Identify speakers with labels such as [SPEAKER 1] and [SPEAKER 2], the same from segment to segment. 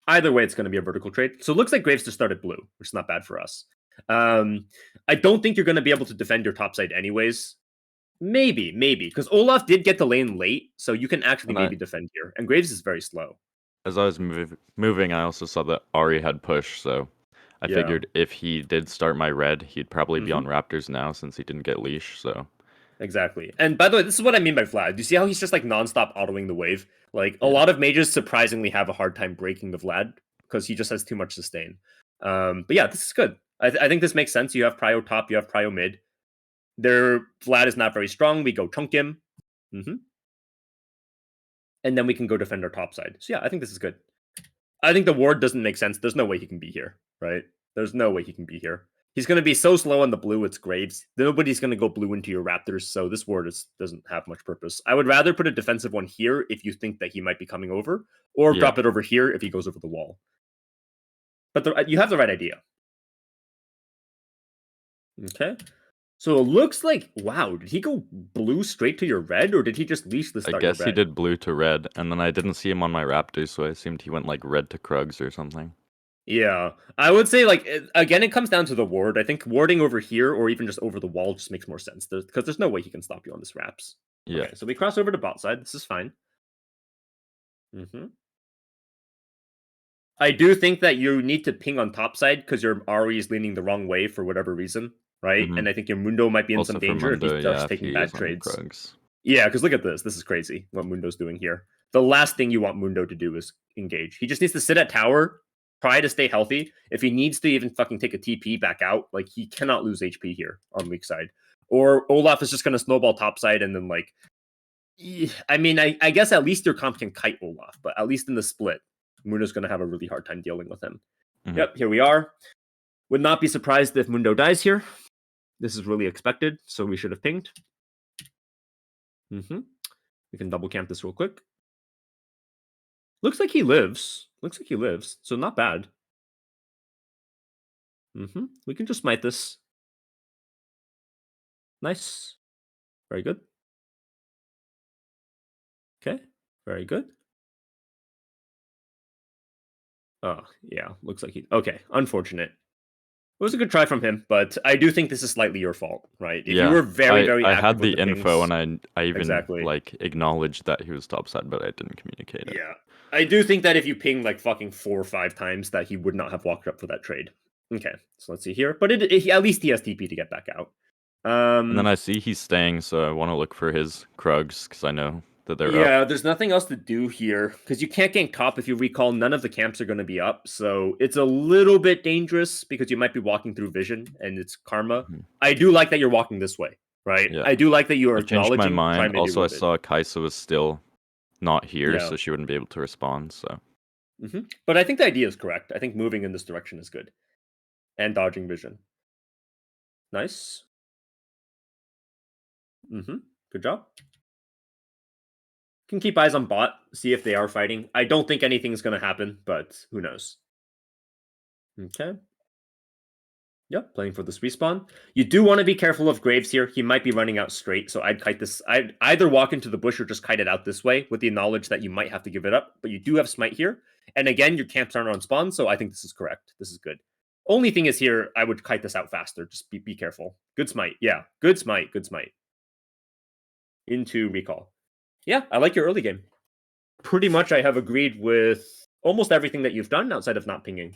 [SPEAKER 1] Either way, it's going to be a vertical trade. So it looks like Graves just started blue, which is not bad for us. I don't think you're going to be able to defend your topside anyways. Maybe, because Olaf did get the lane late, so you can actually maybe defend here. And Graves is very slow.
[SPEAKER 2] As I was moving, I also saw that Ari had push, so I figured if he did start my red, he'd probably be on Raptors now since he didn't get leash, so...
[SPEAKER 1] Exactly. And by the way, this is what I mean by Vlad. Do you see how he's just like nonstop autoing the wave? Like a lot of mages surprisingly have a hard time breaking the Vlad because he just has too much sustain. But yeah, this is good. I think this makes sense. You have prio top, you have prio mid. Their Vlad is not very strong. We go chunk him. And then we can go defend our top side. So yeah, I think this is good. I think the ward doesn't make sense. There's no way he can be here, right? There's no way he can be here. He's going to be so slow on the blue, it's Graves. Nobody's going to go blue into your Raptors, so this ward doesn't have much purpose. I would rather put a defensive one here if you think that he might be coming over, or drop it over here if he goes over the wall. But you have the right idea. Okay. So it looks like, wow, did he go blue straight to your red, or did he just leash the start?
[SPEAKER 2] I guess he did blue to red, and then I didn't see him on my Raptors, so I assumed he went like red to Krugs or something.
[SPEAKER 1] Yeah, I would say, like, again, it comes down to the ward. I think warding over here or even just over the wall just makes more sense because there's no way he can stop you on this Raps.
[SPEAKER 2] Yeah.
[SPEAKER 1] Okay, so we cross over to bot side. This is fine. I do think that you need to ping on top side because your Ari is leaning the wrong way for whatever reason, right? And I think your Mundo might be in some danger if he starts taking bad trades. Yeah, because look at this. This is crazy what Mundo's doing here. The last thing you want Mundo to do is engage. He just needs to sit at tower, try to stay healthy. If he needs to even fucking take a TP back out, like, he cannot lose HP here on weak side. Or Olaf is just going to snowball top side and then, like... I mean, I guess at least your comp can kite Olaf, but at least in the split, Mundo's going to have a really hard time dealing with him. Yep, here we are. Would not be surprised if Mundo dies here. This is really expected, so we should have pinged. We can double camp this real quick. Looks like he lives. So not bad. We can just smite this. Nice. Very good. Okay. Very good. Oh, yeah. Looks like he... Okay. Unfortunate. It was a good try from him, but I do think this is slightly your fault, right? If you were very
[SPEAKER 2] I
[SPEAKER 1] active
[SPEAKER 2] had the
[SPEAKER 1] with
[SPEAKER 2] info
[SPEAKER 1] pings,
[SPEAKER 2] and I even like acknowledged that he was topside, but I didn't communicate it.
[SPEAKER 1] Yeah. I do think that if you ping like fucking 4 or 5 times that he would not have walked up for that trade. Okay, so let's see here. But at least he has TP to get back out.
[SPEAKER 2] And then I see he's staying, so I want to look for his Krugs because I know that they're up.
[SPEAKER 1] Yeah, there's nothing else to do here because you can't gank top. If you recall, none of the camps are going to be up, so it's a little bit dangerous because you might be walking through vision and it's karma. I do like that you're walking this way, right?
[SPEAKER 2] Yeah.
[SPEAKER 1] I do like that you are
[SPEAKER 2] acknowledging.
[SPEAKER 1] Changed my
[SPEAKER 2] mind. Also, I saw Kaisa was still not here, so she wouldn't be able to respond. So,
[SPEAKER 1] but I think the idea is correct. I think moving in this direction is good, and dodging vision. Nice. Good job. Can keep eyes on bot, see if they are fighting. I don't think anything's going to happen, but who knows? Okay. Yep, playing for this respawn. You do want to be careful of Graves here. He might be running out straight, so I'd kite this. I'd either walk into the bush or just kite it out this way with the knowledge that you might have to give it up, but you do have smite here. And again, your camps aren't on spawn, so I think this is correct. This is good. Only thing is here, I would kite this out faster. Just be careful. Good smite. Yeah, good smite. Into recall. Yeah, I like your early game. Pretty much I have agreed with almost everything that you've done outside of not pinging.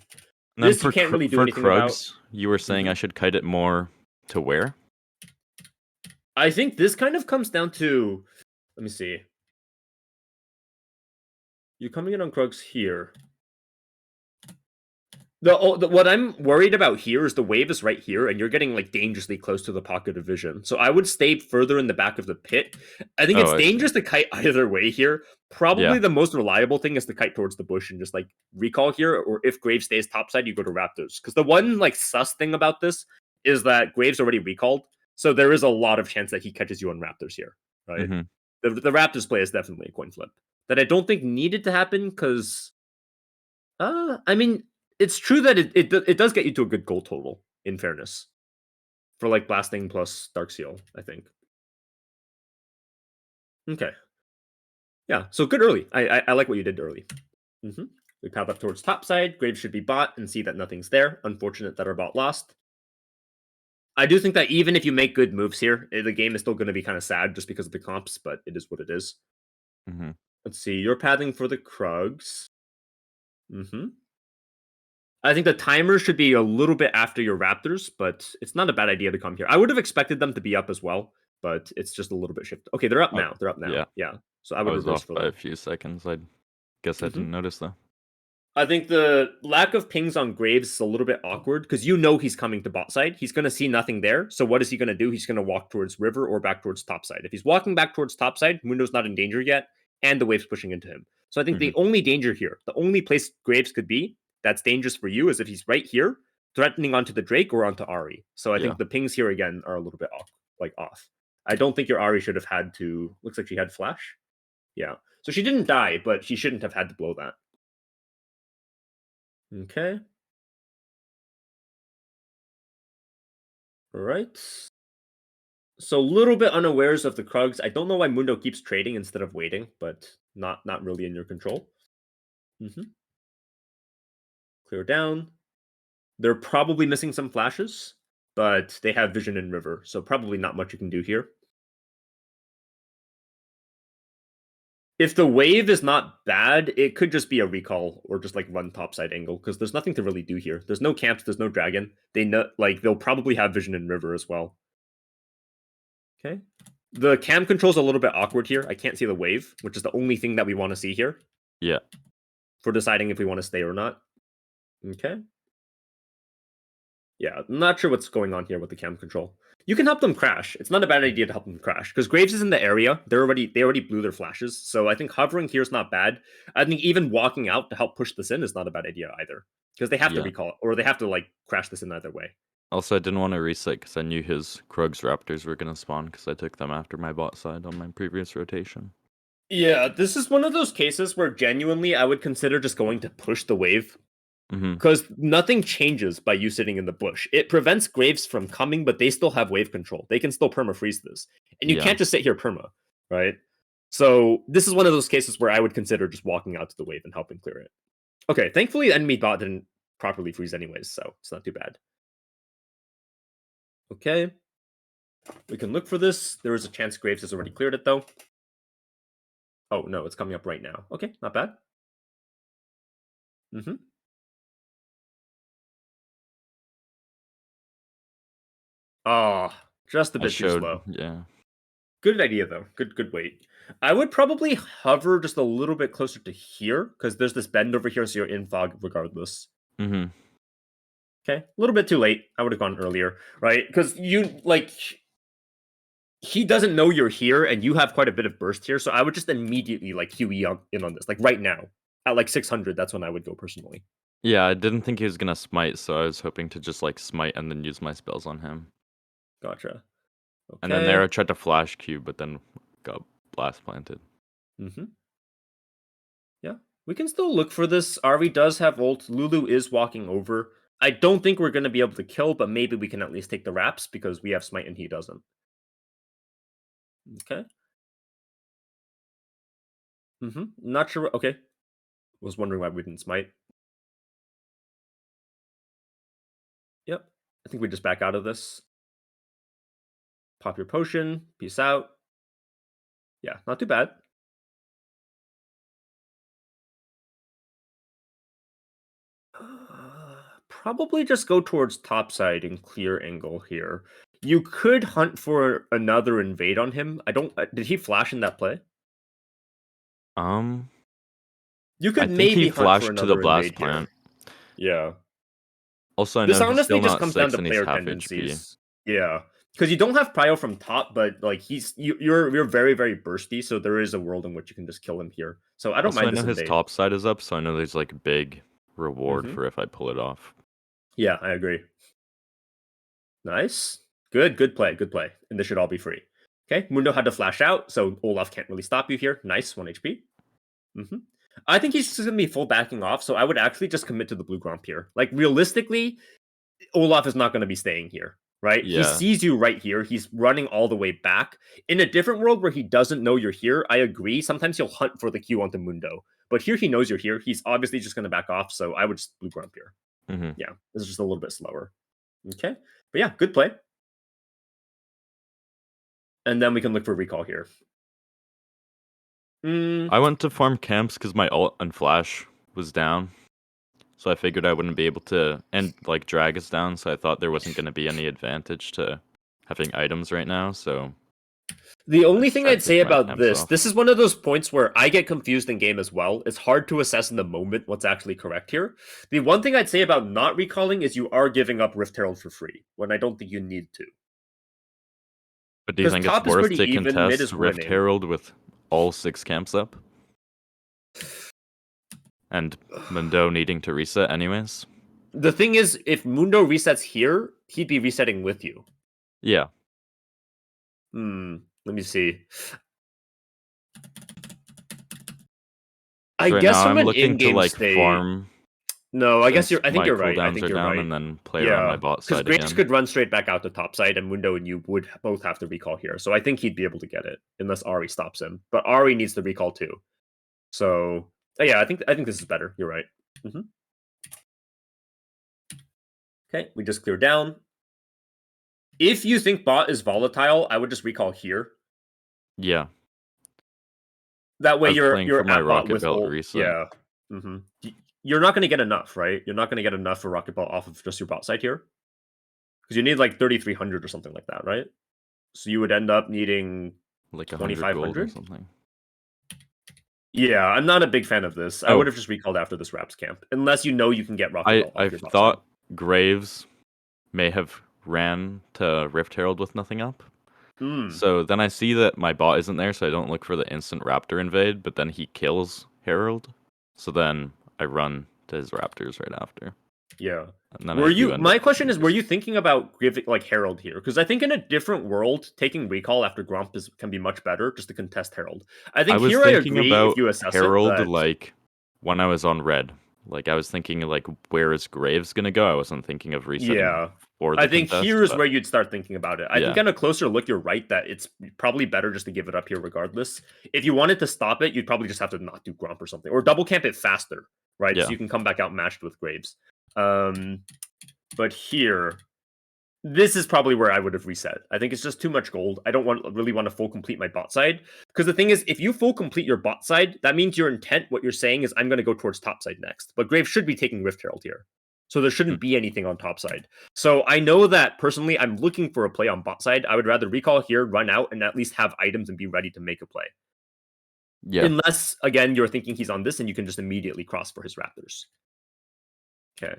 [SPEAKER 2] And this you can't really do anything Krugs, about. You were saying I should kite it more to where?
[SPEAKER 1] I think this kind of comes down to... Let me see. You're coming in on Krugs here. What I'm worried about here is the wave is right here, and you're getting like dangerously close to the pocket of vision. So I would stay further in the back of the pit. I think it's dangerous to kite either way here. Probably the most reliable thing is to kite towards the bush and just like recall here, or if Graves stays topside, you go to Raptors. Because the one like sus thing about this is that Graves already recalled, so there is a lot of chance that he catches you on Raptors here, right? The Raptors play is definitely a coin flip that I don't think needed to happen because, I mean. It's true that it does get you to a good goal total, in fairness. For like blasting plus Dark Seal, I think. Okay. Yeah, so good early. I like what you did early. We path up towards topside. Graves should be bought and see that nothing's there. Unfortunate that our bot lost. I do think that even if you make good moves here, the game is still going to be kind of sad just because of the comps, but it is what it is.
[SPEAKER 2] Mm-hmm.
[SPEAKER 1] Let's see. You're pathing for the Krugs. Mm-hmm. I think the timer should be a little bit after your Raptors, but it's not a bad idea to come here. I would have expected them to be up as well, but it's just a little bit shifted. Okay, they're up now. They're up now.
[SPEAKER 2] Yeah.
[SPEAKER 1] Yeah. So I
[SPEAKER 2] I
[SPEAKER 1] would
[SPEAKER 2] was
[SPEAKER 1] reverse
[SPEAKER 2] off
[SPEAKER 1] for
[SPEAKER 2] by
[SPEAKER 1] them.
[SPEAKER 2] a few seconds. I guess I didn't notice though.
[SPEAKER 1] I think the lack of pings on Graves is a little bit awkward because you know he's coming to bot side. He's going to see nothing there. So what is he going to do? He's going to walk towards river or back towards top side. If he's walking back towards top side, Mundo's not in danger yet, and the wave's pushing into him. So I think the only danger here, the only place Graves could be that's dangerous for you is if he's right here, threatening onto the Drake or onto Ari. So I think the pings here again are a little bit off. I don't think your Ari should have had to. Looks like she had flash. Yeah. So she didn't die, but she shouldn't have had to blow that. Okay. All right. So a little bit unawares of the Krugs. I don't know why Mundo keeps trading instead of waiting, but not really in your control. Clear down. They're probably missing some flashes, but they have vision in river, so probably not much you can do here. If the wave is not bad, it could just be a recall or just like run topside angle because there's nothing to really do here. There's no camps, there's no dragon. They'll probably have vision in river as well. Okay. The cam control's a little bit awkward here. I can't see the wave, which is the only thing that we want to see here.
[SPEAKER 2] Yeah.
[SPEAKER 1] For deciding if we want to stay or not. Okay. Yeah, I'm not sure what's going on here with the cam control. You can help them crash. It's not a bad idea to help them crash because Graves is in the area. They already blew their flashes, so I think hovering here is not bad. I think even walking out to help push this in is not a bad idea either because they have to recall it or they have to like crash this in either way.
[SPEAKER 2] Also, I didn't want to reset because I knew his Krugs Raptors were going to spawn because I took them after my bot side on my previous rotation.
[SPEAKER 1] Yeah, this is one of those cases where genuinely I would consider just going to push the wave.
[SPEAKER 2] Mm-hmm.
[SPEAKER 1] Because nothing changes by you sitting in the bush. It prevents Graves from coming, but they still have wave control. They can still perma freeze this. And you can't just sit here perma, right? So this is one of those cases where I would consider just walking out to the wave and helping clear it. Okay, thankfully the enemy bot didn't properly freeze anyways, so it's not too bad. Okay. We can look for this. There is a chance Graves has already cleared it, though. Oh, no, it's coming up right now. Okay, not bad. Oh, just a bit too slow.
[SPEAKER 2] Yeah.
[SPEAKER 1] Good idea, though. Good wait. I would probably hover just a little bit closer to here, because there's this bend over here, so you're in fog regardless.
[SPEAKER 2] Okay,
[SPEAKER 1] a little bit too late. I would have gone earlier, right? Because he doesn't know you're here, and you have quite a bit of burst here, so I would just immediately, QE in on this, right now. At, 600, that's when I would go personally.
[SPEAKER 2] Yeah, I didn't think he was gonna smite, so I was hoping to just, smite and then use my spells on him.
[SPEAKER 1] Gotcha. Okay.
[SPEAKER 2] And then there I tried to flash Q, but then got blast planted.
[SPEAKER 1] Yeah, we can still look for this. Arvi does have ult. Lulu is walking over. I don't think we're going to be able to kill, but maybe we can at least take the wraps because we have smite and he doesn't. Okay. Not sure. Okay. Was wondering why we didn't smite. Yep. I think we just back out of this. Pop your potion. Peace out. Yeah, not too bad. Probably just go towards topside and clear angle here. You could hunt for another invade on him. I don't. Did he flash in that play? You could maybe hunt for
[SPEAKER 2] to the
[SPEAKER 1] another
[SPEAKER 2] blast
[SPEAKER 1] invade
[SPEAKER 2] plant.
[SPEAKER 1] Here. Yeah.
[SPEAKER 2] Also, I
[SPEAKER 1] This
[SPEAKER 2] know he's
[SPEAKER 1] honestly
[SPEAKER 2] still
[SPEAKER 1] just
[SPEAKER 2] not
[SPEAKER 1] comes down
[SPEAKER 2] 6
[SPEAKER 1] to
[SPEAKER 2] and he's
[SPEAKER 1] player
[SPEAKER 2] half HP.
[SPEAKER 1] tendencies. Yeah, because you don't have prio from top, but you're very very bursty, so there is a world in which you can just kill him here. So I don't mind
[SPEAKER 2] I
[SPEAKER 1] this
[SPEAKER 2] know his
[SPEAKER 1] invade.
[SPEAKER 2] top side is up, so I know there's big reward for if I pull it off.
[SPEAKER 1] Yeah, I agree. Nice. Good play. And this should all be free. Okay, Mundo had to flash out, so Olaf can't really stop you here. Nice, 1 HP. I think he's just going to be full backing off, so I would actually just commit to the blue gromp here. Realistically, Olaf is not going to be staying here. right? He
[SPEAKER 2] Yeah.
[SPEAKER 1] sees you right here. He's running all the way back. In a different world where he doesn't know you're here, I agree. Sometimes he'll hunt for the Q onto Mundo. But here he knows you're here. He's obviously just going to back off. So I would just blue Grump here. Yeah, this is just a little bit slower. Okay. But yeah, good play. And then we can look for recall here.
[SPEAKER 2] I went to farm camps because my ult and flash was down. So I figured I wouldn't be able to, and like drag is down, so I thought there wasn't going to be any advantage to having items right now, so...
[SPEAKER 1] The only thing I'd say about this is one of those points where I get confused in game as well. It's hard to assess in the moment what's actually correct here. The one thing I'd say about not recalling is you are giving up Rift Herald for free, when I don't think you need to.
[SPEAKER 2] But do you think it's worth to contest Rift Herald with all 6 camps up? And Mundo needing to reset anyways?
[SPEAKER 1] The thing is, if Mundo resets here, he'd be resetting with you.
[SPEAKER 2] Yeah.
[SPEAKER 1] Let me see. I
[SPEAKER 2] right
[SPEAKER 1] guess
[SPEAKER 2] now
[SPEAKER 1] from
[SPEAKER 2] I'm
[SPEAKER 1] an
[SPEAKER 2] looking to like
[SPEAKER 1] state,
[SPEAKER 2] farm.
[SPEAKER 1] No, I guess I think you're right. I think you're right.
[SPEAKER 2] And then play around my bot side
[SPEAKER 1] again. Because Graves could run straight back out to top side, and Mundo and you would both have to recall here. So I think he'd be able to get it unless Ari stops him. But Ari needs to recall too. So yeah, I think this is better. You're right. Okay, we just clear down. If you think bot is volatile, I would just recall here.
[SPEAKER 2] Yeah.
[SPEAKER 1] That way you're at bot with ult. Reset. Yeah. You're not going to get enough, right? You're not going to get enough for Rocket Ball off of just your bot side here. Because you need like 3,300 or something like that, right? So you would end up needing
[SPEAKER 2] like 2,500 or something.
[SPEAKER 1] Yeah, I'm not a big fan of this. I would have just recalled after this Raps camp. Unless you know you can get Rocket Ball off your bot
[SPEAKER 2] thought
[SPEAKER 1] side.
[SPEAKER 2] Graves may have ran to Rift Herald with nothing up. So then I see that my bot isn't there, so I don't look for the instant Raptor invade, but then he kills Herald. So then I run to his Raptors right after.
[SPEAKER 1] Yeah. My question is, were you thinking about giving like Herald here? Because I think in a different world, taking recall after Grump can be much better just to contest Herald. I think here I agree if you assess
[SPEAKER 2] Herald,
[SPEAKER 1] it,
[SPEAKER 2] like when I was on red. Like I was thinking like where is Graves gonna go? I wasn't thinking of resetting.
[SPEAKER 1] Yeah. I think here's where you'd start thinking about it. I think on a closer look, you're right that it's probably better just to give it up here regardless. If you wanted to stop it, you'd probably just have to not do Grump or something. Or double camp it faster, right? So you can come back out matched with Graves. But here, this is probably where I would have reset. I think it's just too much gold. I don't really want to full complete my bot side. Because the thing is, if you full complete your bot side, that means your intent, what you're saying is I'm going to go towards top side next. But Graves should be taking Rift Herald here. So there shouldn't be anything on top side. So I know that personally, I'm looking for a play on bot side. I would rather recall here, run out, and at least have items and be ready to make a play. Yeah. Unless, again, you're thinking he's on this and you can just immediately cross for his Raptors. Okay.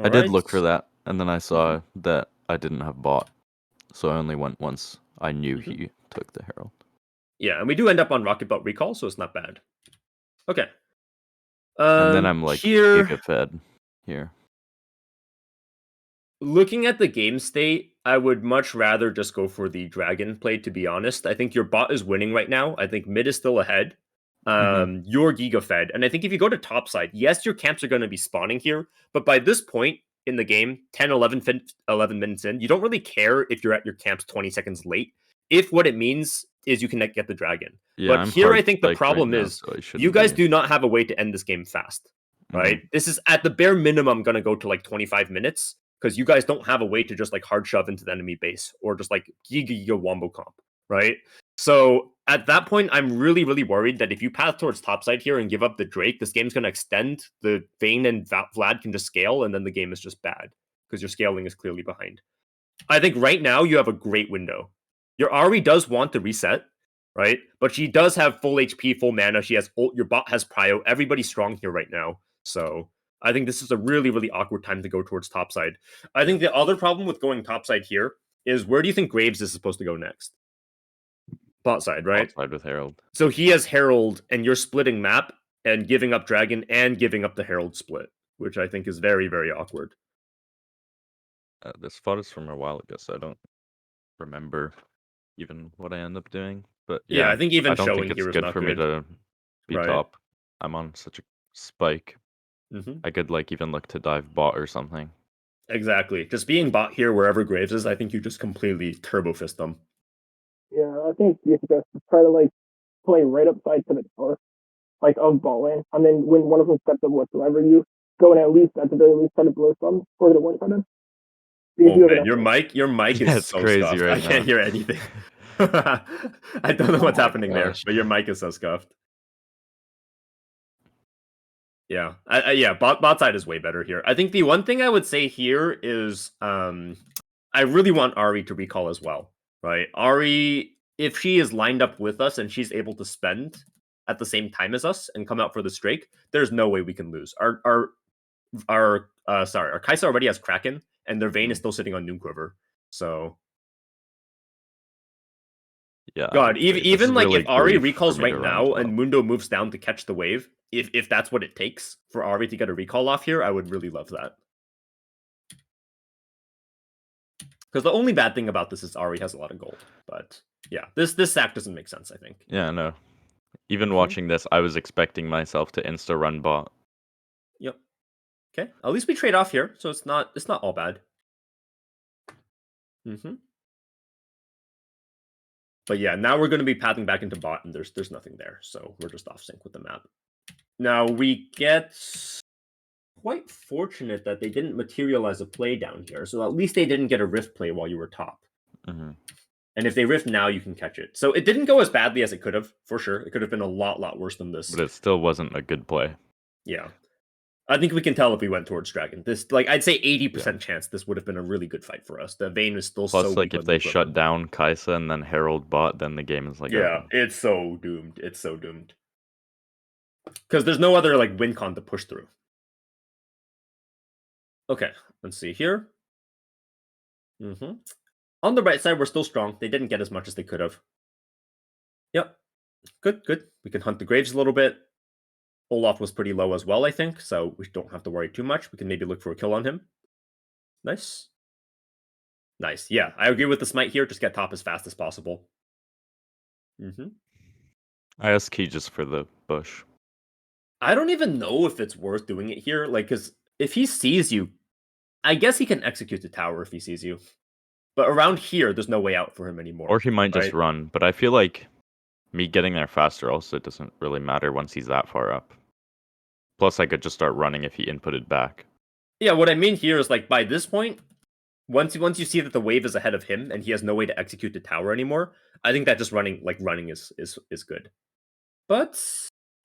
[SPEAKER 2] I did look for that, and then I saw that I didn't have bot. So I only went once I knew he took the Herald.
[SPEAKER 1] Yeah, and we do end up on Rocket Belt Recall, so it's not bad. Okay.
[SPEAKER 2] And then I'm like Giga Fed here.
[SPEAKER 1] Looking at the game state, I would much rather just go for the Dragon play, to be honest. I think your bot is winning right now. I think mid is still ahead. You're Giga Fed. And I think if you go to top side, yes, your camps are going to be spawning here. But by this point in the game, 10, 11 minutes in, you don't really care if you're at your camps 20 seconds late. If what it means is you can get the Dragon. Yeah, but here I think the problem is you guys do not have a way to end this game fast. Right? This is at the bare minimum going to go to like 25 minutes. Because you guys don't have a way to just like hard shove into the enemy base or just like giga wombo comp, right? So at that point, I'm really, really worried that if you path towards topside here and give up the Drake, this game's going to extend. The Vayne and Vlad can just scale, and then the game is just bad because your scaling is clearly behind. I think right now you have a great window. Your Ari does want to reset, right? But she does have full HP, full mana. She has ult. Your bot has prio. Everybody's strong here right now. So I think this is a really, really awkward time to go towards topside. I think the other problem with going topside here is where do you think Graves is supposed to go next? Bot side, right?
[SPEAKER 2] Bot side with Herald.
[SPEAKER 1] So he has Herald, and you're splitting map and giving up Dragon and giving up the Herald split, which I think is very, very awkward.
[SPEAKER 2] This fought is from a while ago, so I don't remember even what I end up doing. But yeah,
[SPEAKER 1] I think even
[SPEAKER 2] I don't
[SPEAKER 1] showing
[SPEAKER 2] think it's
[SPEAKER 1] here is
[SPEAKER 2] good
[SPEAKER 1] not
[SPEAKER 2] for me to be top. I'm on such a spike. I could like even look to dive bot or something.
[SPEAKER 1] Exactly. Just being bot here wherever Graves is, I think you just completely turbo fist them.
[SPEAKER 3] Yeah, I think you should just try to like play right upside to the tower, like of ball lane, and then when one of them steps up whatsoever, you go and at least at the very least try to blow some or the one sided.
[SPEAKER 1] Oh man, your mic is
[SPEAKER 2] It's
[SPEAKER 1] so
[SPEAKER 2] crazy
[SPEAKER 1] scuffed.
[SPEAKER 2] right
[SPEAKER 1] I can't
[SPEAKER 2] now.
[SPEAKER 1] hear anything. I don't know what's happening there, but your mic is so scuffed. Yeah, yeah, bot side is way better here. I think the one thing I would say here is, I really want Ari to recall as well, right? Ari, if she is lined up with us and she's able to spend at the same time as us and come out for the Drake, there's no way we can lose. Our Kai'Sa already has Kraken, and their Vayne is still sitting on Noonquiver. So
[SPEAKER 2] yeah,
[SPEAKER 1] God, even like
[SPEAKER 2] really
[SPEAKER 1] if Ari
[SPEAKER 2] grief
[SPEAKER 1] recalls
[SPEAKER 2] for me
[SPEAKER 1] right
[SPEAKER 2] to run
[SPEAKER 1] now
[SPEAKER 2] top.
[SPEAKER 1] and Mundo moves down to catch the wave, if that's what it takes for Ari to get a recall off here, I would really love that. Because the only bad thing about this is Ari has a lot of gold. But yeah, this sack doesn't make sense, I think.
[SPEAKER 2] Yeah, no. Even watching this, I was expecting myself to insta run bot.
[SPEAKER 1] Yep. Okay. At least we trade off here, so it's not all bad. But yeah, now we're going to be pathing back into bot, and there's nothing there, so we're just off sync with the map. Now we get quite fortunate that they didn't materialize a play down here, so at least they didn't get a rift play while you were top. And if they rift now, you can catch it. So it didn't go as badly as it could have, for sure. It could have been a lot worse than this.
[SPEAKER 2] But it still wasn't a good play.
[SPEAKER 1] Yeah. I think we can tell if we went towards Dragon. This, like, I'd say 80% chance this would have been a really good fight for us. The Vayne is still
[SPEAKER 2] Plus,
[SPEAKER 1] so
[SPEAKER 2] like, if they shut down Kai'Sa and then Herald bot, then the game is like over.
[SPEAKER 1] It's so doomed. It's so doomed. Because there's no other, like, win con to push through. Okay, let's see here. On the right side, we're still strong. They didn't get as much as they could have. Yep. Good. We can hunt the Graves a little bit. Olaf was pretty low as well, I think, so we don't have to worry too much. We can maybe look for a kill on him. Nice. Yeah, I agree with the smite here. Just get top as fast as possible.
[SPEAKER 2] I ask key just for the bush.
[SPEAKER 1] I don't even know if it's worth doing it here. Like, because if he sees you, I guess he can execute the tower if he sees you. But around here, there's no way out for him anymore.
[SPEAKER 2] Or he might just run. But I feel like me getting there faster also doesn't really matter once he's that far up. Plus, I could just start running if he inputted back.
[SPEAKER 1] Yeah, what I mean here is, like, by this point, once you see that the wave is ahead of him and he has no way to execute the tower anymore, I think that just running is good. But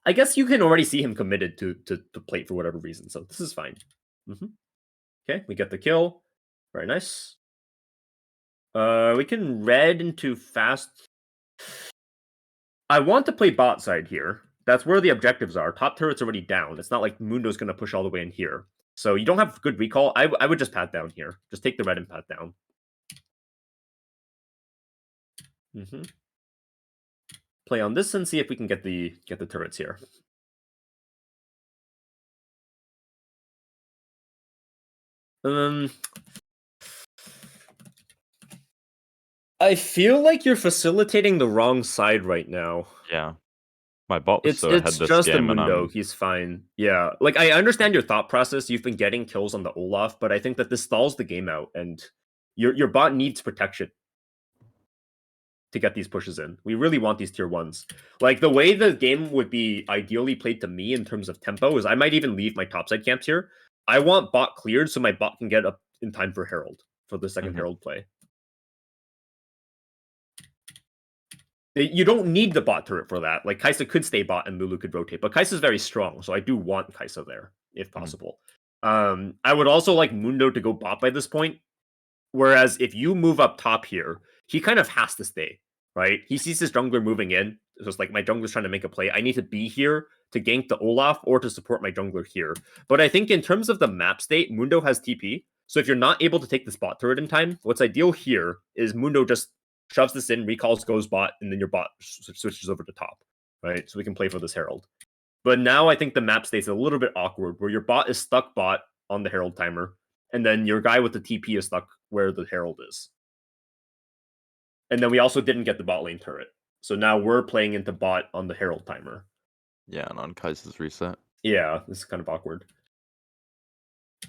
[SPEAKER 1] I guess you can already see him committed to plate for whatever reason, so this is fine. Okay, we get the kill. Very nice. We can red into fast. I want to play bot side here. That's where the objectives are. Top turret's already down. It's not like Mundo's going to push all the way in here. So you don't have good recall. I would just pat down here. Just take the red and pat down. Play on this and see if we can get the turrets here. I feel like you're facilitating the wrong side right now.
[SPEAKER 2] Yeah. My bot was so ahead this game. It's
[SPEAKER 1] just a Mundo. He's fine. Yeah. Like, I understand your thought process. You've been getting kills on the Olaf, but I think that this stalls the game out, and your bot needs protection to get these pushes in. We really want these tier 1s. Like, the way the game would be ideally played to me in terms of tempo is I might even leave my topside camps here. I want bot cleared so my bot can get up in time for Herald, for the second Herald play. You don't need the bot turret for that. Like, Kai'Sa could stay bot and Lulu could rotate, but Kai'Sa's very strong, so I do want Kai'Sa there, if possible. I would also like Mundo to go bot by this point, whereas if you move up top here, he kind of has to stay, right? He sees his jungler moving in, so it's like, my jungler's trying to make a play. I need to be here to gank the Olaf or to support my jungler here. But I think in terms of the map state, Mundo has TP, so if you're not able to take the spot turret in time, what's ideal here is Mundo just shoves this in, recalls, goes bot, and then your bot switches over to top, right? So we can play for this Herald. But now I think the map state's a little bit awkward, where your bot is stuck bot on the Herald timer, and then your guy with the TP is stuck where the Herald is. And then we also didn't get the bot lane turret. So now we're playing into bot on the Herald timer.
[SPEAKER 2] Yeah, and on Kai'Sa's reset.
[SPEAKER 1] Yeah, this is kind of awkward.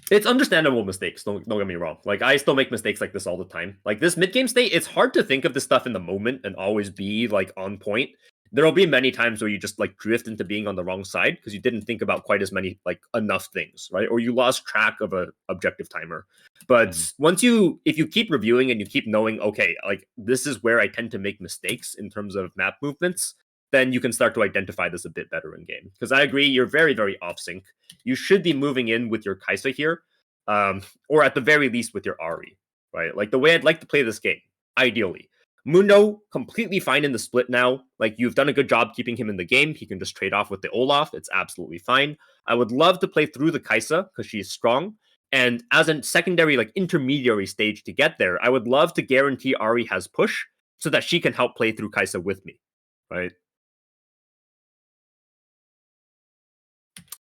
[SPEAKER 1] It's understandable mistakes. Don't get me wrong. Like, I still make mistakes like this all the time. Like, this mid game state, it's hard to think of this stuff in the moment and always be like on point. There'll be many times where you just like drift into being on the wrong side because you didn't think about quite as many like enough things, right? Or you lost track of a objective timer. But if you keep reviewing and you keep knowing, okay, like this is where I tend to make mistakes in terms of map movements, then you can start to identify this a bit better in game. Because I agree, you're very, very off sync. You should be moving in with your Kaisa here, or at the very least with your Ari, right? Like the way I'd like to play this game, ideally. Mundo, completely fine in the split now. Like, you've done a good job keeping him in the game. He can just trade off with the Olaf. It's absolutely fine. I would love to play through the Kaisa because she's strong. And as a secondary, like, intermediary stage to get there, I would love to guarantee Ari has push so that she can help play through Kaisa with me, right?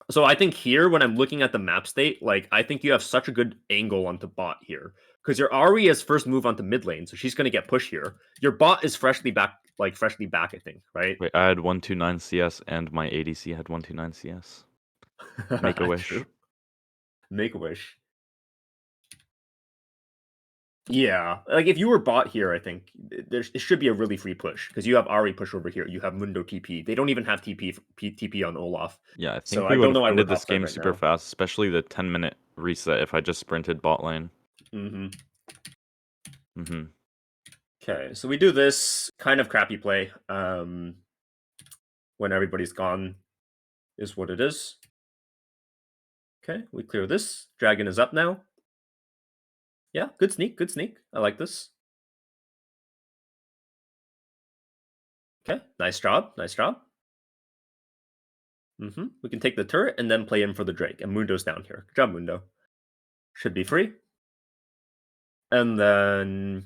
[SPEAKER 1] So I think here, when I'm looking at the map state, like, I think you have such a good angle onto bot here. Because your Ari has first move onto mid lane, so she's going to get push here. Your bot is freshly back, I think, right?
[SPEAKER 2] Wait, I had 129 CS and my ADC had 129 CS. Make a wish.
[SPEAKER 1] True. Make a wish. Yeah, like if you were bot here, I think it should be a really free push because you have Ari push over here. You have Mundo TP. They don't even have TP on Olaf.
[SPEAKER 2] Yeah, I think
[SPEAKER 1] so
[SPEAKER 2] we would have ended
[SPEAKER 1] this
[SPEAKER 2] game super fast, especially the 10-minute reset if I just sprinted bot lane.
[SPEAKER 1] Okay, so we do this kind of crappy play when everybody's gone is what it is. Okay, we clear this. Dragon is up now. Yeah, good sneak, good sneak. I like this. Okay, nice job, nice job. We can take the turret and then play in for the Drake. And Mundo's down here. Good job, Mundo. Should be free. And then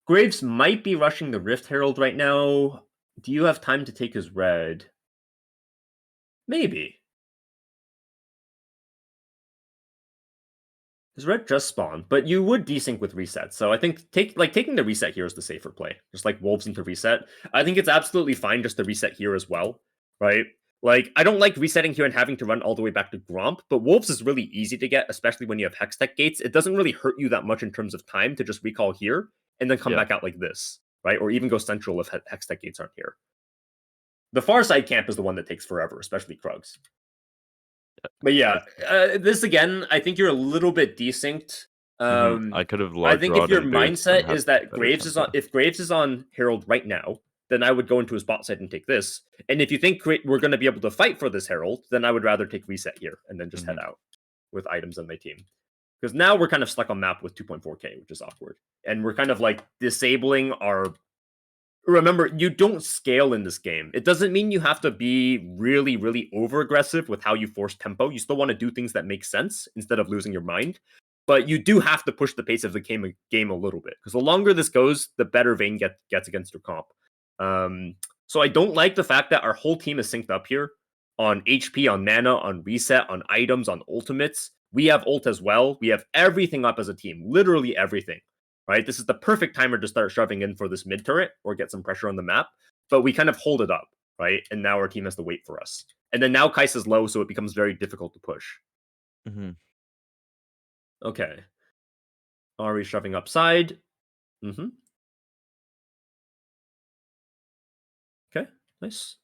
[SPEAKER 1] Graves might be rushing the Rift Herald right now. Do you have time to take his red? Maybe. His red just spawned, but you would desync with reset. So I think taking the reset here is the safer play. Just like Wolves into reset. I think it's absolutely fine just to reset here as well, right? Like, I don't like resetting here and having to run all the way back to Gromp, but Wolves is really easy to get, especially when you have Hextech gates. It doesn't really hurt you that much in terms of time to just recall here and then come back out like this, right? Or even go central if Hextech gates aren't here. The far side camp is the one that takes forever, especially Krugs. But yeah, this again, I think you're a little bit desynced.
[SPEAKER 2] I could have.
[SPEAKER 1] I think if your mindset is that if Graves is on Herald right now, then I would go into his bot side and take this. And if you think we're going to be able to fight for this Herald, then I would rather take reset here and then just head out with items on my team. Because now we're kind of stuck on map with 2.4k, which is awkward. And we're kind of like disabling our... Remember, you don't scale in this game. It doesn't mean you have to be really, really over-aggressive with how you force tempo. You still want to do things that make sense instead of losing your mind. But you do have to push the pace of the game a little bit. Because the longer this goes, the better Vayne gets against your comp. So I don't like the fact that our whole team is synced up here on HP, on mana, on reset, on items, on ultimates. We have ult as well. We have everything up as a team. Literally everything. Right? This is the perfect timer to start shoving in for this mid turret or get some pressure on the map. But we kind of hold it up, right? And now our team has to wait for us. And then now Kai'Sa's low, so it becomes very difficult to push. Okay. Ari shoving upside. Okay, nice.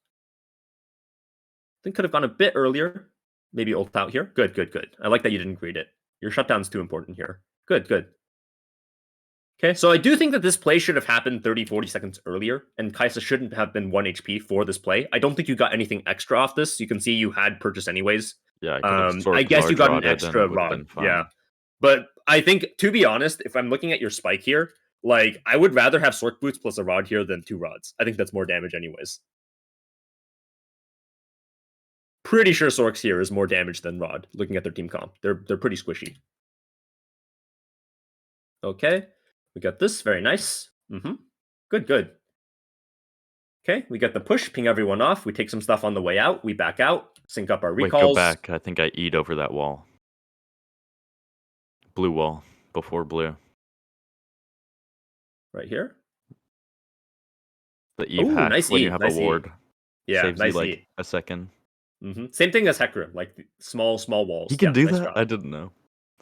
[SPEAKER 1] I think could have gone a bit earlier. Maybe ult out here. Good, good, good. I like that you didn't greet it. Your shutdown's too important here. Good, good. Okay, so I do think that this play should have happened 30, 40 seconds earlier, and Kaisa shouldn't have been 1 HP for this play. I don't think you got anything extra off this. You can see you had purchase anyways.
[SPEAKER 2] Yeah,
[SPEAKER 1] I guess you got an extra rod. Yeah. But I think, to be honest, if I'm looking at your spike here, like, I would rather have Sork Boots plus a rod here than 2 rods. I think that's more damage anyways. Pretty sure Sorks here is more damage than Rod, looking at their team comp. They're pretty squishy. Okay, we got this. Very nice. Good, good. Okay, we got the push, ping everyone off. We take some stuff on the way out. We back out, sync up our recalls.
[SPEAKER 2] Wait, go back. I think I eat over that wall. Blue wall, before blue.
[SPEAKER 1] Right here?
[SPEAKER 2] The Eve hack
[SPEAKER 1] nice
[SPEAKER 2] when
[SPEAKER 1] E,
[SPEAKER 2] you have
[SPEAKER 1] nice
[SPEAKER 2] a ward.
[SPEAKER 1] E. Yeah,
[SPEAKER 2] saves
[SPEAKER 1] nice
[SPEAKER 2] you like
[SPEAKER 1] E.
[SPEAKER 2] a second.
[SPEAKER 1] Same thing as Hecarim, like small walls.
[SPEAKER 2] He can do that? Job. I didn't know.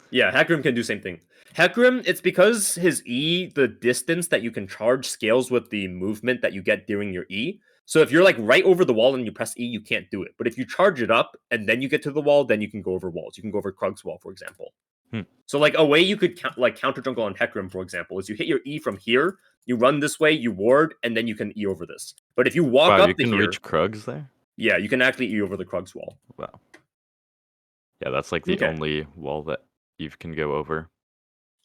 [SPEAKER 1] Yeah, Hecarim can do same thing. Hecarim, it's because his E, the distance that you can charge scales with the movement that you get during your E. So if you're like right over the wall and you press E, you can't do it. But if you charge it up and then you get to the wall, then you can go over walls. You can go over Krug's wall, for example. So like a way you could counter jungle on Hecarim, for example, is you hit your E from here, you run this way, you ward, and then you can E over this. But if you walk up
[SPEAKER 2] you can reach Krug's there?
[SPEAKER 1] Yeah, you can actually E over the Krug's wall.
[SPEAKER 2] Wow. Yeah, that's like the only wall that Eve can go over.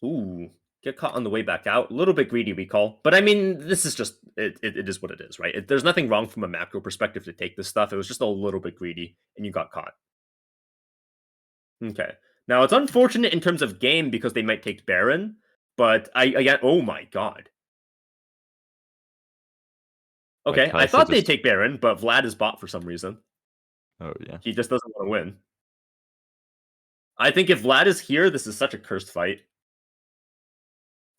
[SPEAKER 1] Ooh, get caught on the way back out. A little bit greedy, we call. But I mean, this is just, it is what it is, right? There's nothing wrong from a macro perspective to take this stuff. It was just a little bit greedy, and you got caught. Okay. Now, it's unfortunate in terms of game because they might take Baron, but again, oh my god. Okay, I thought they'd take Baron, but Vlad is bot for some reason.
[SPEAKER 2] Oh, yeah.
[SPEAKER 1] He just doesn't want to win. I think if Vlad is here, this is such a cursed fight.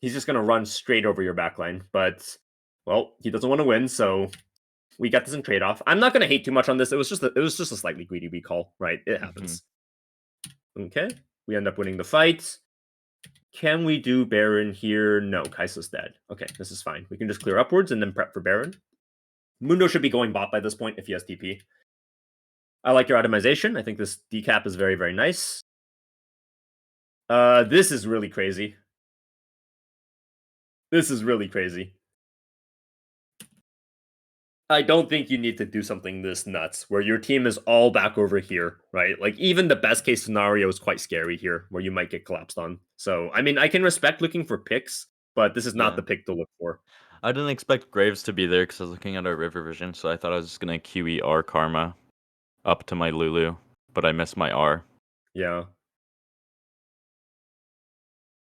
[SPEAKER 1] He's just going to run straight over your backline, but, well, he doesn't want to win, so we got this in trade-off. I'm not going to hate too much on this. It was just a slightly greedy recall, right? It happens. Okay, we end up winning the fight. Can we do Baron here? No, Kai'Sa's dead. Okay, this is fine. We can just clear upwards and then prep for Baron. Mundo should be going bot by this point if he has TP. I like your itemization. I think this decap is very, very nice. This is really crazy. This is really crazy. I don't think you need to do something this nuts, where your team is all back over here, right? Like, even the best case scenario is quite scary here, where you might get collapsed on. So, I mean, I can respect looking for picks, but this is not the pick to look for.
[SPEAKER 2] I didn't expect Graves to be there because I was looking at our River Vision, so I thought I was just going to QE R Karma up to my Lulu, but I missed my R.
[SPEAKER 1] Yeah.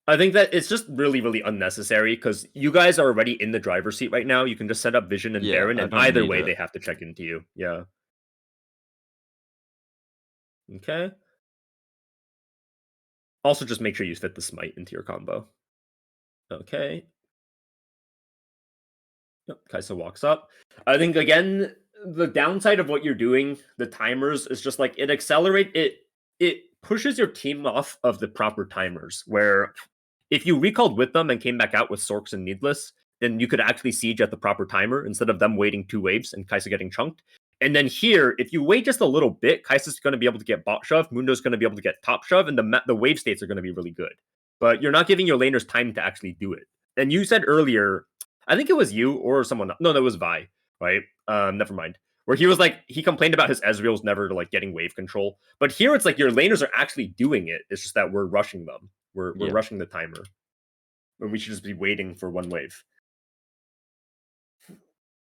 [SPEAKER 1] I think that it's just really, really unnecessary because you guys are already in the driver's seat right now. You can just set up Vision and Baron, and either way, they have to check into you. Yeah. Okay. Also, just make sure you fit the smite into your combo. Okay. Yep, Kai'Sa walks up. I think, again, the downside of what you're doing, the timers, is just like it pushes your team off of the proper timers, where if you recalled with them and came back out with Sorks and Needless, then you could actually siege at the proper timer instead of them waiting 2 waves and Kai'Sa getting chunked. And then here, if you wait just a little bit, Kai'Sa's going to be able to get bot shove, Mundo's going to be able to get top shove, and the wave states are going to be really good. But you're not giving your laners time to actually do it. And you said earlier, I think it was you or someone, no, that was Vi, right? Never mind. Where he was like, he complained about his Ezreal's never like getting wave control. But here it's like your laners are actually doing it. It's just that we're rushing them. We're rushing the timer. When we should just be waiting for 1 wave.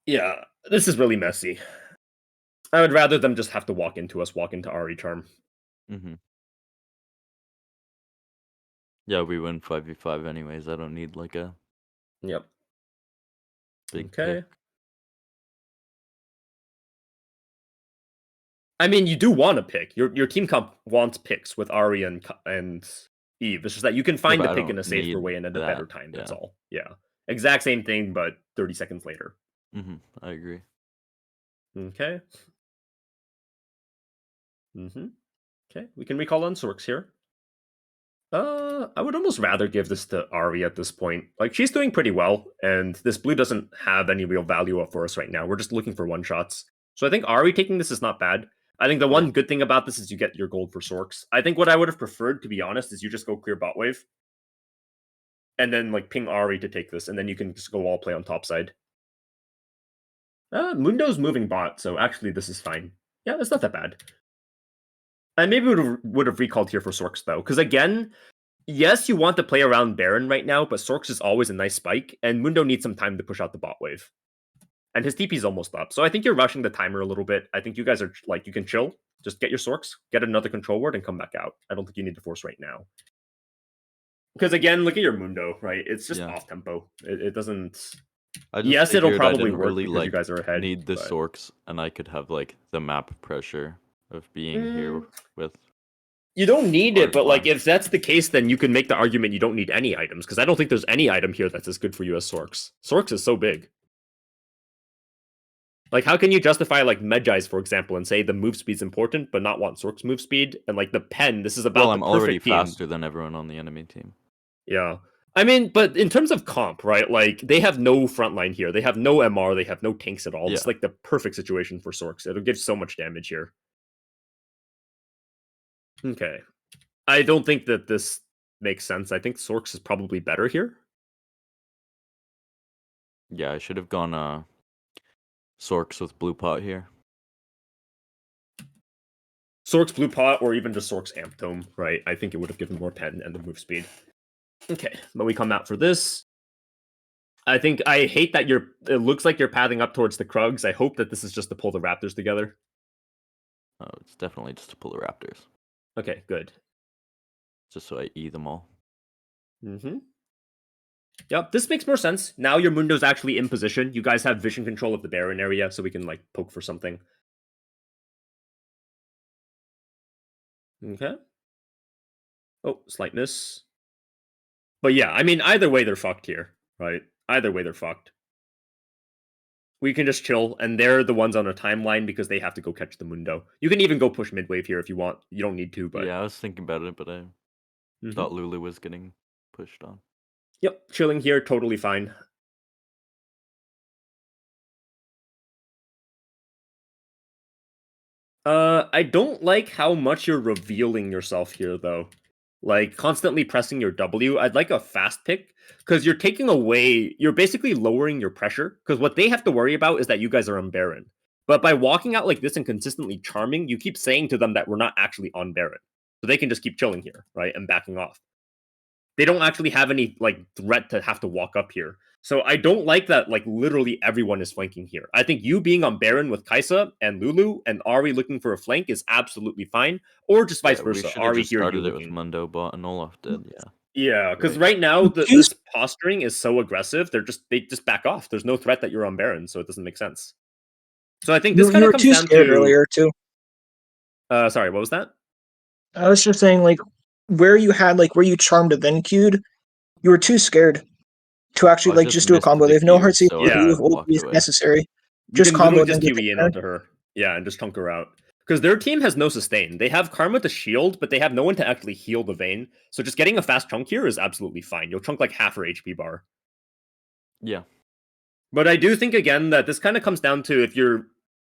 [SPEAKER 1] Yeah, this is really messy. I would rather them just have to walk into Ahri Charm.
[SPEAKER 2] Yeah, we win 5v5 anyways. I don't need like a big pick.
[SPEAKER 1] I mean, you do want to pick. Your team comp wants picks with Ahri and Eve. It's just that you can find the pick in a safer way and at a better time. That's all. Yeah. Exact same thing, but 30 seconds later.
[SPEAKER 2] I agree.
[SPEAKER 1] Okay. Okay. We can recall on Sorks here. I would almost rather give this to Ahri at this point. Like, she's doing pretty well, and this blue doesn't have any real value for us right now. We're just looking for one-shots. So I think Ahri taking this is not bad. I think the one good thing about this is you get your gold for Sorks. I think what I would have preferred, to be honest, is you just go clear bot wave. And then, like, ping Ahri to take this, and then you can just go all play on top side. Mundo's moving bot, so actually this is fine. Yeah, it's not that bad. I maybe would have recalled here for Sorks, though, because again, yes, you want to play around Baron right now, but Sorks is always a nice spike, and Mundo needs some time to push out the bot wave. And his TP is almost up, so I think you're rushing the timer a little bit. I think you guys are, like, you can chill. Just get your Sorks, get another control word, and come back out. I don't think you need to force right now. Because again, look at your Mundo, right? It's just off-tempo. It doesn't... Yes, it'll probably work really, because you guys are ahead.
[SPEAKER 2] Need the Sorks, and I could have, like, the map pressure of being here with...
[SPEAKER 1] You don't need it, but like if that's the case, then you can make the argument you don't need any items, because I don't think there's any item here that's as good for you as Sorks. Sorks is so big. Like, how can you justify like Medjai's, for example, and say the move speed's important, but not want Sork's move speed? And like the pen, this is about
[SPEAKER 2] well,
[SPEAKER 1] the
[SPEAKER 2] I'm already
[SPEAKER 1] perfect team.
[SPEAKER 2] faster than everyone on the enemy team.
[SPEAKER 1] Yeah. I mean, but in terms of comp, right? Like they have no frontline here. They have no MR. They have no tanks at all.
[SPEAKER 2] Yeah.
[SPEAKER 1] It's like the perfect situation for Sorks. It'll give so much damage here. Okay. I don't think that this makes sense. I think Sorks is probably better here.
[SPEAKER 2] Yeah, I should have gone Sorks with blue pot here.
[SPEAKER 1] Sork's blue pot, or even just Sork's amp tome, right? I think it would have given more pen and the move speed. Okay, but we come out for this. I hate that it looks like you're pathing up towards the Krugs. I hope that this is just to pull the Raptors together.
[SPEAKER 2] Oh, it's definitely just to pull the Raptors.
[SPEAKER 1] Okay, good.
[SPEAKER 2] Just so I E them all.
[SPEAKER 1] Mm-hmm. Yep, this makes more sense. Now your Mundo's actually in position. You guys have vision control of the Baron area, so we can like poke for something. Okay. Oh, slight miss. But yeah, I mean, either way they're fucked here, right? Either way they're fucked. We can just chill, and they're the ones on a timeline because they have to go catch the Mundo. You can even go push mid-wave here if you want. You don't need to, but...
[SPEAKER 2] Yeah, I was thinking about it, but I thought Lulu was getting pushed on.
[SPEAKER 1] Yep, chilling here, totally fine. I don't like how much you're revealing yourself here, though. Like, constantly pressing your W. I'd like a fast pick, because you're taking away... You're basically lowering your pressure, because what they have to worry about is that you guys are on Baron. But by walking out like this and consistently charming, you keep saying to them that we're not actually on Baron. So they can just keep chilling here, right? And backing off. They don't actually have any, like, threat to have to walk up here. So I don't like that, like, literally everyone is flanking here. I think you being on Baron with Kaisa and Lulu and Ari looking for a flank is absolutely fine. Or just vice versa.
[SPEAKER 2] We should have
[SPEAKER 1] Ari
[SPEAKER 2] just
[SPEAKER 1] here,
[SPEAKER 2] started
[SPEAKER 1] you
[SPEAKER 2] it
[SPEAKER 1] looking.
[SPEAKER 2] with Mundo bot and Olaf did, yeah.
[SPEAKER 1] Yeah, because right now this posturing is so aggressive. They just back off. There's no threat that you're on Baron, so it doesn't make sense. So I think this kind of comes down to
[SPEAKER 3] earlier too.
[SPEAKER 1] Sorry, what was that?
[SPEAKER 3] I was just saying, like, where you charmed a then queued, you were too scared to actually like just do a combo. They have no hard CP if necessary. Just combo
[SPEAKER 1] just QE in onto her. Yeah, and just chunk her out. Because their team has no sustain. They have Karma to shield, but they have no one to actually heal the Vayne. So just getting a fast chunk here is absolutely fine. You'll chunk like half her HP bar.
[SPEAKER 2] Yeah.
[SPEAKER 1] But I do think, again, that this kind of comes down to if you're,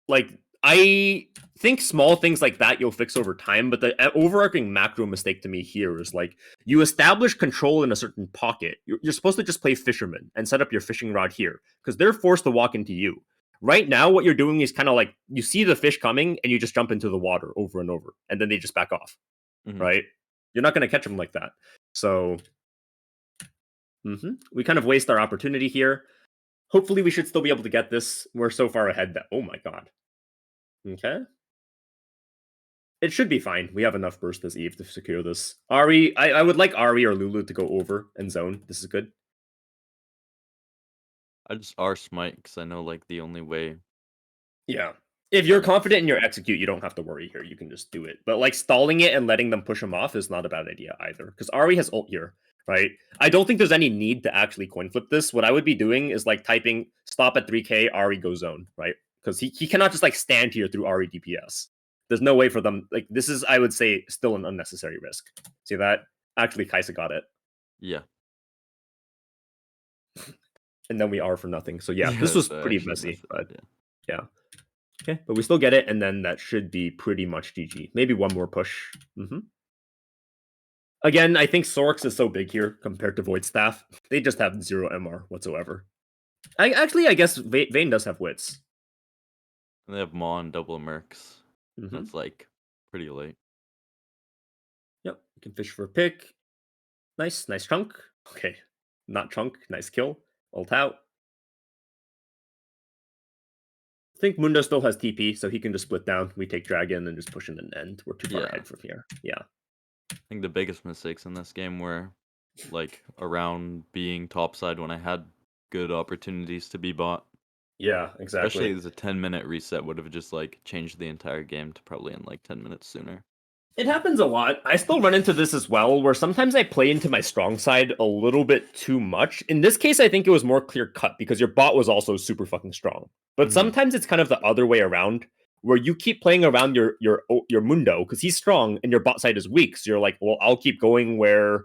[SPEAKER 1] like, I think small things like that you'll fix over time, but the overarching macro mistake to me here is, like, you establish control in a certain pocket. You're supposed to just play Fisherman and set up your fishing rod here, because they're forced to walk into you. Right now, what you're doing is kind of like, you see the fish coming, and you just jump into the water over and over, and then they just back off, right? You're not going to catch them like that. So, we kind of waste our opportunity here. Hopefully, we should still be able to get this. We're so far ahead that... Oh my god. Okay. It should be fine. We have enough burst as Eve to secure this. Ari, I would like Ari or Lulu to go over and zone. This is good.
[SPEAKER 2] I just R smite because I know, like, the only way.
[SPEAKER 1] Yeah. If you're confident in your execute, you don't have to worry here. You can just do it. But, like, stalling it and letting them push him off is not a bad idea either. Because Ari has ult here, right? I don't think there's any need to actually coin flip this. What I would be doing is, like, typing stop at 3k, Ari go zone, right? Because he cannot just, like, stand here through Ari DPS. There's no way for them. Like, this is, I would say, still an unnecessary risk. See that? Actually, Kaisa got it.
[SPEAKER 2] Yeah.
[SPEAKER 1] And then we are for nothing. So yeah, this was pretty messy, but yeah. Okay, but we still get it, and then that should be pretty much GG. Maybe one more push. Again, I think Sorks is so big here compared to Void Staff. They just have 0 MR whatsoever. I guess Vayne does have wits.
[SPEAKER 2] And they have Maw and double Mercs. That's like pretty late.
[SPEAKER 1] Yep, you can fish for a pick. Nice chunk. Okay, not chunk. Nice kill. Ult out. I think Mundo still has TP, so he can just split down. We take Dragon and just push in an end. We're too far ahead from here. Yeah.
[SPEAKER 2] I think the biggest mistakes in this game were, like, around being topside when I had good opportunities to be bot.
[SPEAKER 1] Yeah, exactly.
[SPEAKER 2] Especially as a 10-minute reset would have just, like, changed the entire game to probably in, like, 10 minutes sooner.
[SPEAKER 1] It happens a lot. I still run into this as well, where sometimes I play into my strong side a little bit too much. In this case, I think it was more clear cut because your bot was also super fucking strong. But sometimes it's kind of the other way around, where you keep playing around your Mundo because he's strong and your bot side is weak. So you're like, well, I'll keep going where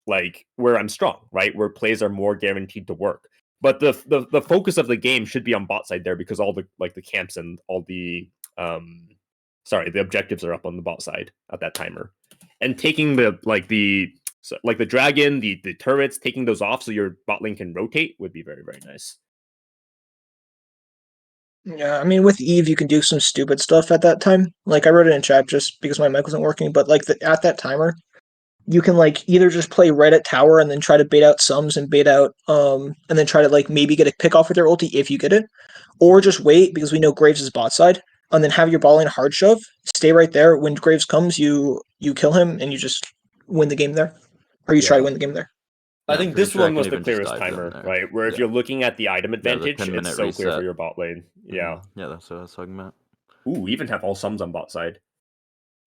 [SPEAKER 1] I'm strong, right? Where plays are more guaranteed to work. But the focus of the game should be on bot side there because all the camps and all the the objectives are up on the bot side at that timer. And taking the dragon, the turrets, taking those off so your bot lane can rotate would be very, very nice.
[SPEAKER 3] Yeah, I mean, with Eve, you can do some stupid stuff at that time. Like, I wrote it in chat just because my mic wasn't working, but, like, at that timer, you can, like, either just play right at tower and then try to bait out sums and bait out, and then try to, like, maybe get a pick off with your ulti if you get it, or just wait because we know Graves is bot side, and then have your ball in hard shove, stay right there. When Graves comes, you kill him and you just win the game there, or you try to win the game there.
[SPEAKER 1] I think this one was the clearest timer, right? Where if you're looking at the item advantage, it's so clear for your bot lane. Yeah.
[SPEAKER 2] Yeah, that's what I was talking about.
[SPEAKER 1] Ooh, even have all sums on bot side.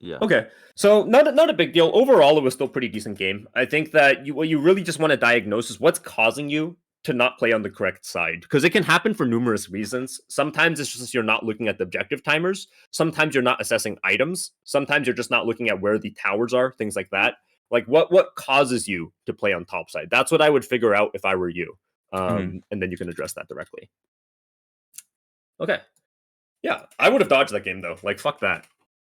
[SPEAKER 2] Yeah.
[SPEAKER 1] Okay. So not a big deal. Overall, it was still a pretty decent game. I think that what you really just want to diagnose is what's causing you to not play on the correct side. Because it can happen for numerous reasons. Sometimes it's just you're not looking at the objective timers. Sometimes you're not assessing items. Sometimes you're just not looking at where the towers are, things like that. Like what causes you to play on top side? That's what I would figure out if I were you. And then you can address that directly. Okay. Yeah, I would have dodged that game though. Like, fuck that.